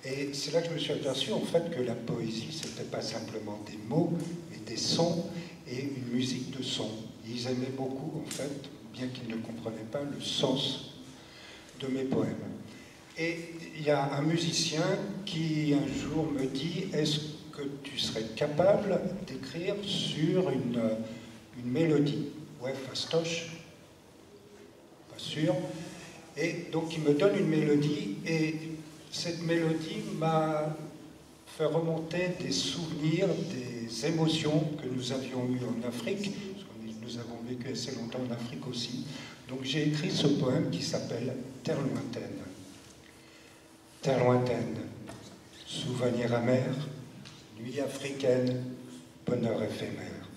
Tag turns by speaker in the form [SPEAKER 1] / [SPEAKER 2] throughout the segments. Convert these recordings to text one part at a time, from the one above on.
[SPEAKER 1] Et c'est là que je me suis aperçu, en fait, que la poésie, c'était pas simplement des mots, mais des sons et une musique de sons. Ils aimaient beaucoup, en fait, bien qu'ils ne comprenaient pas le sens de mes poèmes. Et il y a un musicien qui, un jour, me dit « Est-ce que tu serais capable d'écrire sur une mélodie ?» Ouais, fastoche, pas sûr. Et donc, il me donne une mélodie, et cette mélodie m'a fait remonter des souvenirs, des émotions que nous avions eues en Afrique, parce que nous avons vécu assez longtemps en Afrique aussi. Donc, j'ai écrit ce poème qui s'appelle « Terre lointaine ». Terre lointaine, souvenir amer, nuit africaine, bonheur éphémère.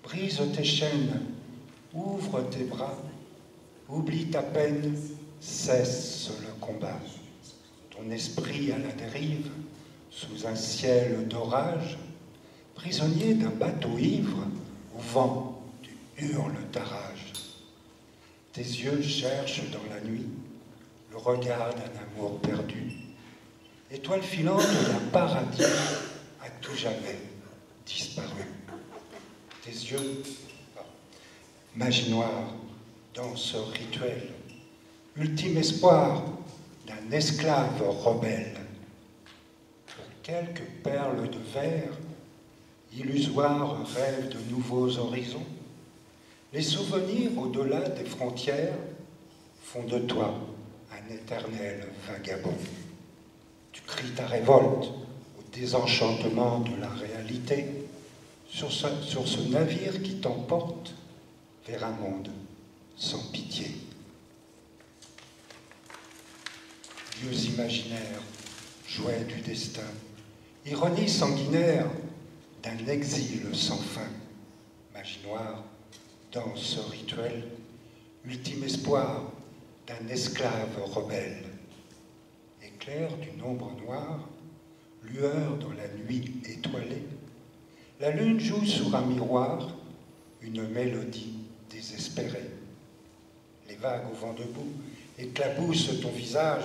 [SPEAKER 1] Brise tes chaînes, ouvre tes bras, oublie ta peine, cesse le combat. Ton esprit à la dérive, sous un ciel d'orage, prisonnier d'un bateau ivre, au vent, tu hurles ta rage. Tes yeux cherchent dans la nuit le regard d'un amour perdu. Étoile filante d'un paradis à tout jamais disparu. Tes yeux, magie noire, danse rituelle, ultime espoir d'un esclave rebelle. Pour quelques perles de verre, illusoire rêve de nouveaux horizons, les souvenirs au-delà des frontières font de toi un éternel vagabond. Tu cries ta révolte au désenchantement de la réalité sur ce navire qui t'emporte vers un monde sans pitié. Dieux imaginaires, jouets du destin, ironie sanguinaire d'un exil sans fin, magie noire, danse rituelle, ultime espoir d'un esclave rebelle. Éclair d'une ombre noire, lueur dans la nuit étoilée, la lune joue sur un miroir une mélodie désespérée. Les vagues au vent debout éclaboussent ton visage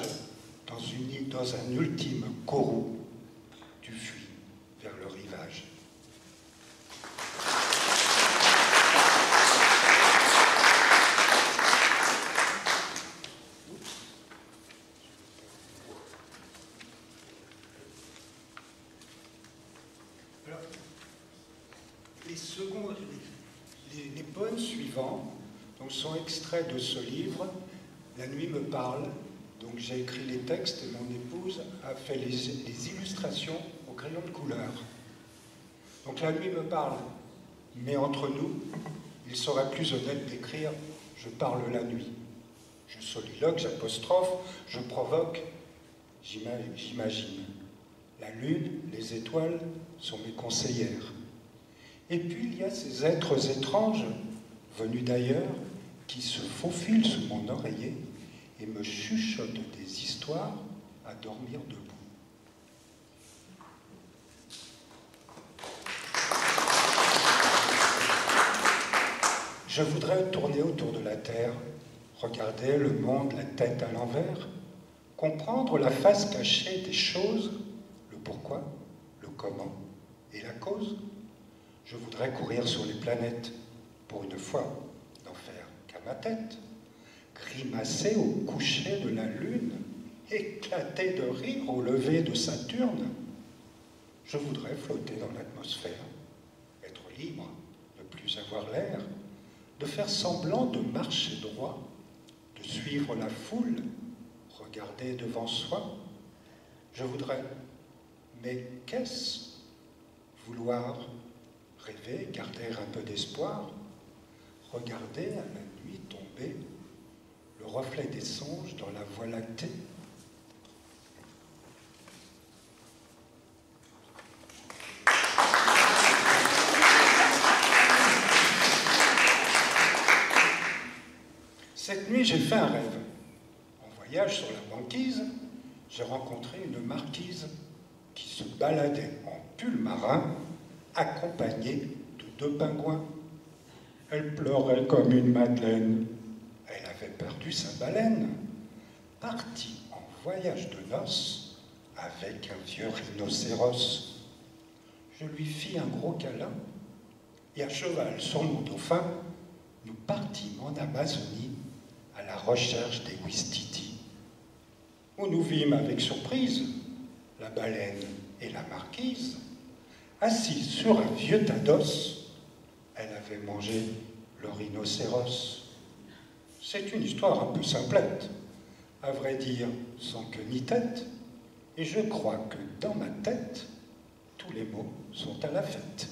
[SPEAKER 1] dans un ultime courroux. Tu fuis vers le rivage. Alors, les poèmes suivants donc, sont extraits de ce livre. La nuit me parle. Donc j'ai écrit les textes et mon épouse a fait les illustrations au crayon de couleur. Donc la nuit me parle, mais entre nous, il serait plus honnête d'écrire « je parle la nuit ». Je soliloque, j'apostrophe, je provoque, j'imagine. La lune, les étoiles sont mes conseillères. Et puis il y a ces êtres étranges, venus d'ailleurs, qui se faufilent sous mon oreiller et me chuchotent des histoires à dormir debout. Je voudrais tourner autour de la Terre, regarder le monde la tête à l'envers, comprendre la face cachée des choses, le pourquoi, le comment et la cause. Je voudrais courir sur les planètes, pour une fois, n'en faire qu'à ma tête, grimacer au coucher de la lune, éclater de rire au lever de Saturne. Je voudrais flotter dans l'atmosphère, être libre, ne plus avoir l'air, de faire semblant de marcher droit, de suivre la foule, regarder devant soi. Je voudrais, mais qu'est-ce? Vouloir, rêver, garder un peu d'espoir, regarder à la nuit tomber, le reflet des songes dans la voie lactée. Cette nuit, j'ai fait un rêve. En voyage sur la banquise, j'ai rencontré une marquise qui se baladait en pull marin, accompagnée de 2 pingouins. Elle pleurait comme une madeleine. Elle avait perdu sa baleine. Partie en voyage de noces avec un vieux rhinocéros. Je lui fis un gros câlin, et à cheval sur mon dauphin, nous partîmes en Amazonie à la recherche des Ouistiti, où nous vîmes avec surprise la baleine et la marquise, assises sur un vieux tas d'os. Elle avait mangé le rhinocéros. C'est une histoire un peu simplette, à vrai dire, sans queue ni tête, et je crois que dans ma tête, tous les mots sont à la fête.